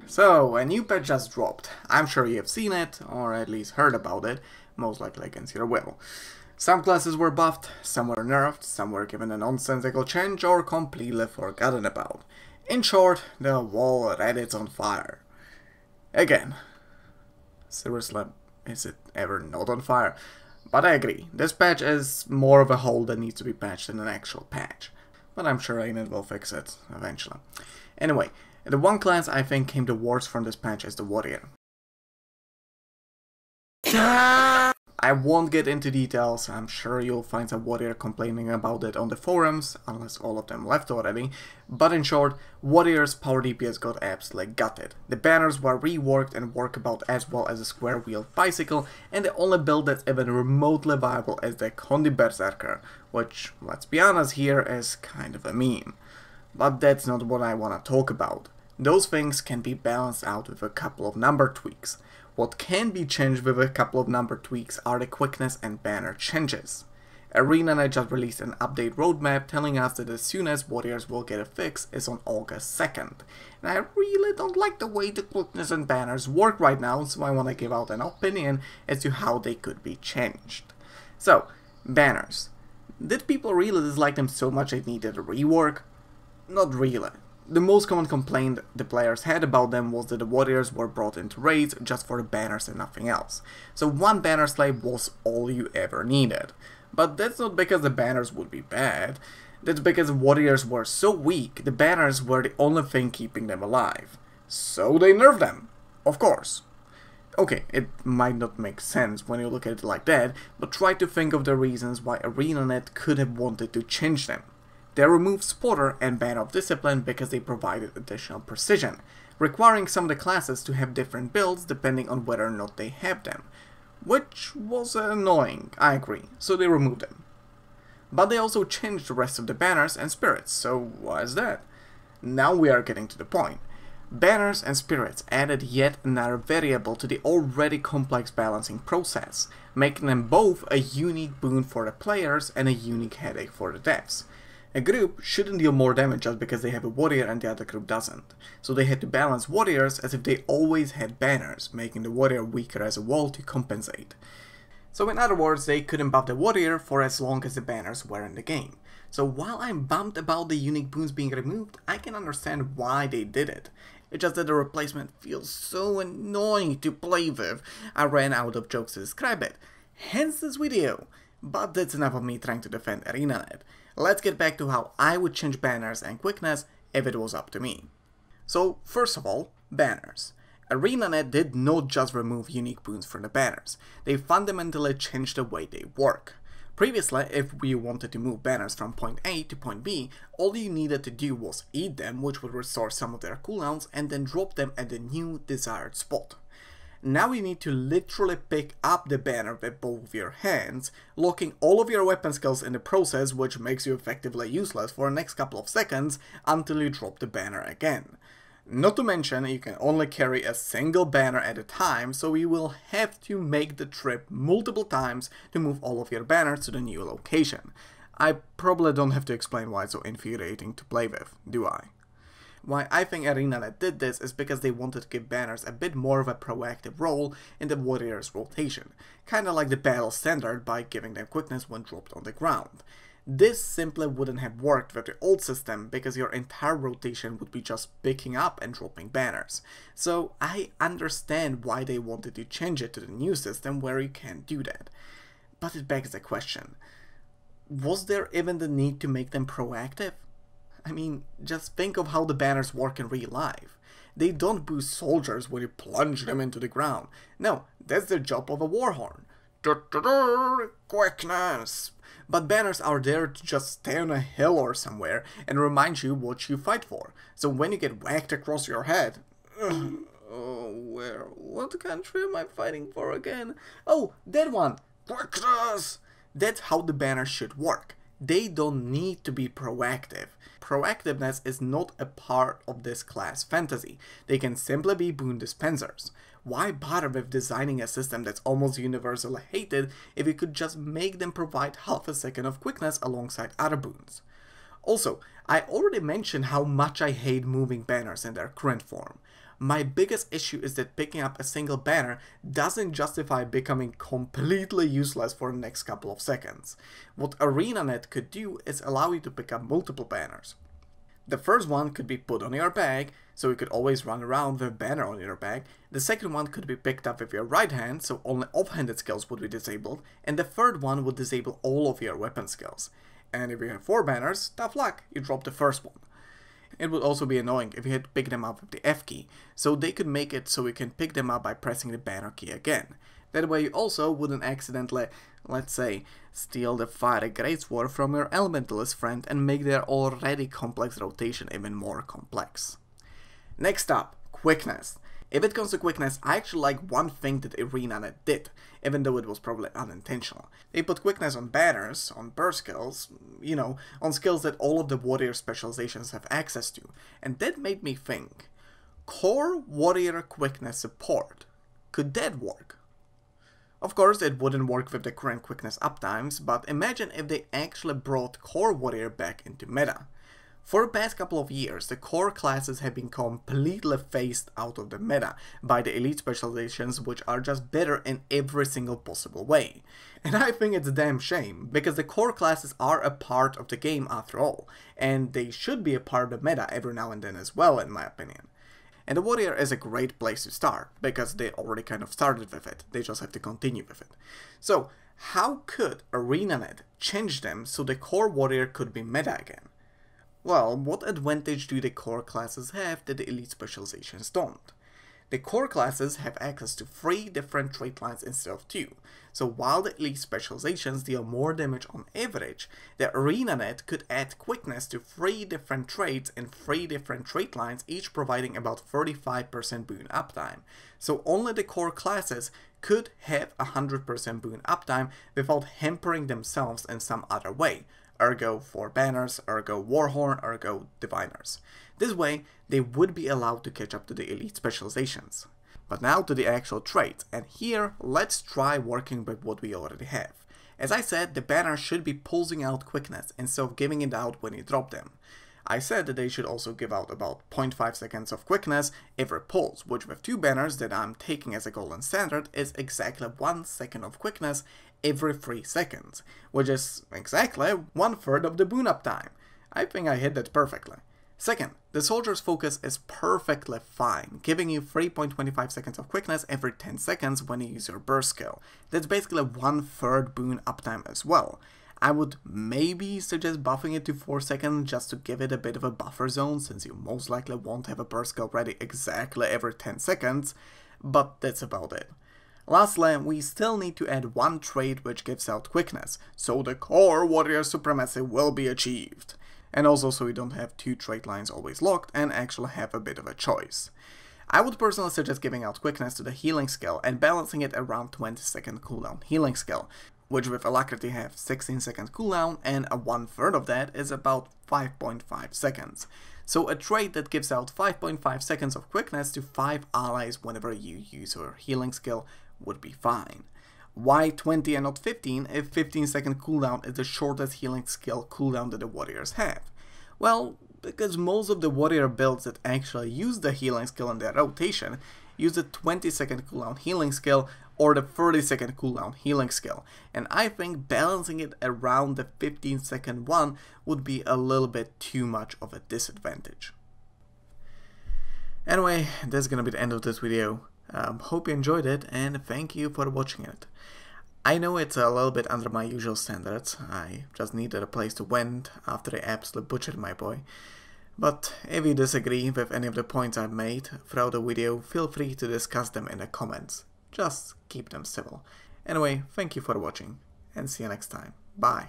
So, a new patch just dropped. I'm sure you've seen it, or at least heard about it, most likely against your will. Some classes were buffed, some were nerfed, some were given a nonsensical change or completely forgotten about. In short, the whole Reddit's on fire. Again. Seriously, is it ever not on fire? But I agree, this patch is more of a hole that needs to be patched than an actual patch. But I'm sure Inactive will fix it eventually. Anyway, the one class I think came the worst from this patch is the Warrior. I won't get into details, I'm sure you'll find some Warrior complaining about it on the forums, unless all of them left already, but in short, Warrior's power DPS got absolutely gutted. The banners were reworked and work about as well as a square-wheeled bicycle, and the only build that's even remotely viable is the Condi Berserker, which, let's be honest here, is kind of a meme. But that's not what I want to talk about. Those things can be balanced out with a couple of number tweaks. What can be changed with a couple of number tweaks are the quickness and banner changes. ArenaNet just released an update roadmap telling us that as soon as Warriors will get a fix is on August 2nd. And I really don't like the way the quickness and banners work right now, so I want to give out an opinion as to how they could be changed. So, banners. Did people really dislike them so much it needed a rework? Not really. The most common complaint the players had about them was that the Warriors were brought into raids just for the banners and nothing else. So one banner slave was all you ever needed. But that's not because the banners would be bad, that's because Warriors were so weak, the banners were the only thing keeping them alive. So they nerfed them, of course. Okay, it might not make sense when you look at it like that, but try to think of the reasons why ArenaNet could have wanted to change them. They removed Spotter and Band of Discipline because they provided additional precision, requiring some of the classes to have different builds depending on whether or not they have them. Which was annoying, I agree, so they removed them. But they also changed the rest of the banners and spirits, so why is that? Now we are getting to the point. Banners and spirits added yet another variable to the already complex balancing process, making them both a unique boon for the players and a unique headache for the devs. A group shouldn't deal more damage just because they have a warrior and the other group doesn't, so they had to balance warriors as if they always had banners, making the warrior weaker as a wall to compensate. So in other words, they couldn't buff the warrior for as long as the banners were in the game. So while I'm bummed about the unique boons being removed, I can understand why they did it. It's just that the replacement feels so annoying to play with, I ran out of jokes to describe it. Hence this video. But that's enough of me trying to defend ArenaNet. Let's get back to how I would change banners and quickness if it was up to me. So first of all, banners. ArenaNet did not just remove unique boons from the banners, they fundamentally changed the way they work. Previously, if we wanted to move banners from point A to point B, all you needed to do was eat them, which would restore some of their cooldowns, and then drop them at the new desired spot. Now you need to literally pick up the banner with both of your hands, locking all of your weapon skills in the process, which makes you effectively useless for the next couple of seconds until you drop the banner again. Not to mention, you can only carry a single banner at a time, so you will have to make the trip multiple times to move all of your banners to the new location. I probably don't have to explain why it's so infuriating to play with, do I? Why I think ArenaNet did this is because they wanted to give banners a bit more of a proactive role in the warrior's rotation, kinda like the battle standard by giving them quickness when dropped on the ground. This simply wouldn't have worked with the old system because your entire rotation would be just picking up and dropping banners. So I understand why they wanted to change it to the new system where you can't do that. But it begs the question, was there even the need to make them proactive? I mean, just think of how the banners work in real life. They don't boost soldiers when you plunge them into the ground. No, that's the job of a warhorn. Quickness! But banners are there to just stay on a hill or somewhere and remind you what you fight for. So when you get whacked across your head... What country am I fighting for again? Oh, that one! Quickness! That's how the banners should work. They don't need to be proactive. Proactiveness is not a part of this class fantasy. They can simply be boon dispensers. Why bother with designing a system that's almost universally hated if you could just make them provide half a second of quickness alongside other boons? Also, I already mentioned how much I hate moving banners in their current form. my biggest issue is that picking up a single banner doesn't justify becoming completely useless for the next couple of seconds. What ArenaNet could do is allow you to pick up multiple banners. The first one could be put on your bag, so you could always run around with a banner on your bag. The second one could be picked up with your right hand, so only off-handed skills would be disabled. And the third one would disable all of your weapon skills. And if you have 4 banners, tough luck, you drop the first one. It would also be annoying if you had to pick them up with the F key, so they could make it so you can pick them up by pressing the banner key again. That way you also wouldn't accidentally, let's say, steal the Fire Greatsword from your Elementalist friend and make their already complex rotation even more complex. Next up, quickness. If it comes to quickness, I actually like one thing that ArenaNet did, even though it was probably unintentional. They put quickness on banners, on burst skills, you know, on skills that all of the warrior specializations have access to, and that made me think, core warrior quickness support, could that work? Of course, it wouldn't work with the current quickness uptimes, but imagine if they actually brought core warrior back into meta. For the past couple of years, the core classes have been completely phased out of the meta by the elite specializations, which are just better in every single possible way. And I think it's a damn shame, because the core classes are a part of the game after all, and they should be a part of the meta every now and then as well, in my opinion. And the warrior is a great place to start, because they already kind of started with it, they just have to continue with it. So, how could ArenaNet change them so the core warrior could be meta again? Well, what advantage do the core classes have that the elite specializations don't? The core classes have access to 3 different trait lines instead of 2, so while the elite specializations deal more damage on average, the ArenaNet could add quickness to 3 different traits in 3 different trait lines, each providing about 35% boon uptime. So only the core classes could have 100% boon uptime without hampering themselves in some other way. Ergo 4 banners, ergo Warhorn, ergo Diviners. This way, they would be allowed to catch up to the elite specializations. But now to the actual traits, and here let's try working with what we already have. As I said, the banner should be pulsing out quickness instead of giving it out when you drop them. I said that they should also give out about 0.5 seconds of quickness every pulse, which with 2 banners that I'm taking as a golden standard is exactly 1 second of quickness every 3 seconds, which is exactly 1/3 of the boon uptime. I think I hit that perfectly. Second, the soldier's focus is perfectly fine, giving you 3.25 seconds of quickness every 10 seconds when you use your burst skill. That's basically 1/3 boon uptime as well. I would maybe suggest buffing it to 4 seconds just to give it a bit of a buffer zone, since you most likely won't have a burst skill ready exactly every 10 seconds, but that's about it. Lastly, we still need to add 1 trait which gives out quickness, so the core warrior supremacy will be achieved. And also so you don't have 2 trait lines always locked and actually have a bit of a choice. I would personally suggest giving out quickness to the healing skill and balancing it around 20-second cooldown healing skill, which with Alacrity have 16-second cooldown, and a 1/3 of that is about 5.5 seconds. So a trait that gives out 5.5 seconds of quickness to 5 allies whenever you use your healing skill would be fine. Why 20 and not 15 if 15-second cooldown is the shortest healing skill cooldown that the warriors have? Well, because most of the warrior builds that actually use the healing skill in their rotation use the 20-second cooldown healing skill or the 30-second cooldown healing skill, and I think balancing it around the 15-second one would be a little bit too much of a disadvantage. Anyway, that's gonna be the end of this video. Hope you enjoyed it, and thank you for watching it. I know it's a little bit under my usual standards, I just needed a place to vent after I absolutely butchered my boy. But if you disagree with any of the points I've made throughout the video, feel free to discuss them in the comments. Just keep them civil. Anyway, thank you for watching, and see you next time. Bye.